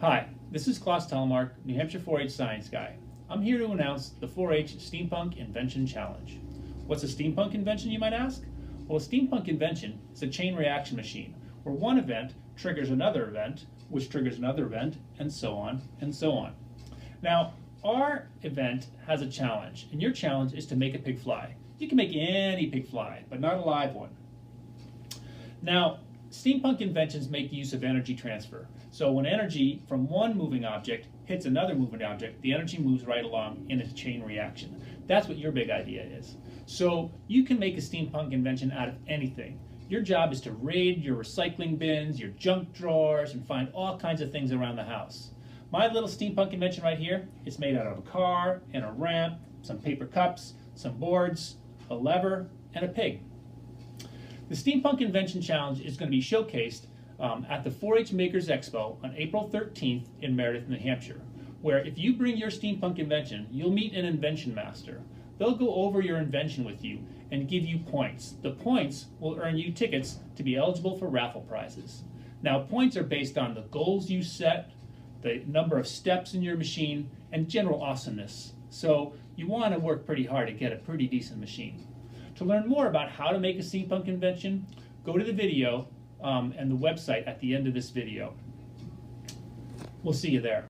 Hi, this is Klaus Telemark, New Hampshire 4-H Science Guy. I'm here to announce the 4-H Steampunk Invention Challenge. What's a steampunk invention, you might ask? Well, a steampunk invention is a chain reaction machine where one event triggers another event, which triggers another event, and so on and so on. Now, our event has a challenge, and your challenge is to make a pig fly. You can make any pig fly, but not a live one. Now, steampunk inventions make use of energy transfer. So when energy from one moving object hits another moving object, the energy moves right along in a chain reaction. That's what your big idea is. So you can make a steampunk invention out of anything. Your job is to raid your recycling bins, your junk drawers, and find all kinds of things around the house. My little steampunk invention right here is made out of a car and a ramp, some paper cups, some boards, a lever, and a pig. The Steampunk Invention Challenge is going to be showcased at the 4-H Makers Expo on April 13th in Meredith, New Hampshire, where if you bring your steampunk invention, you'll meet an invention master. They'll go over your invention with you and give you points. The points will earn you tickets to be eligible for raffle prizes. Now, points are based on the goals you set, the number of steps in your machine, and general awesomeness. So you want to work pretty hard to get a pretty decent machine. To learn more about how to make a steampunk invention, go to the video and the website at the end of this video. We'll see you there.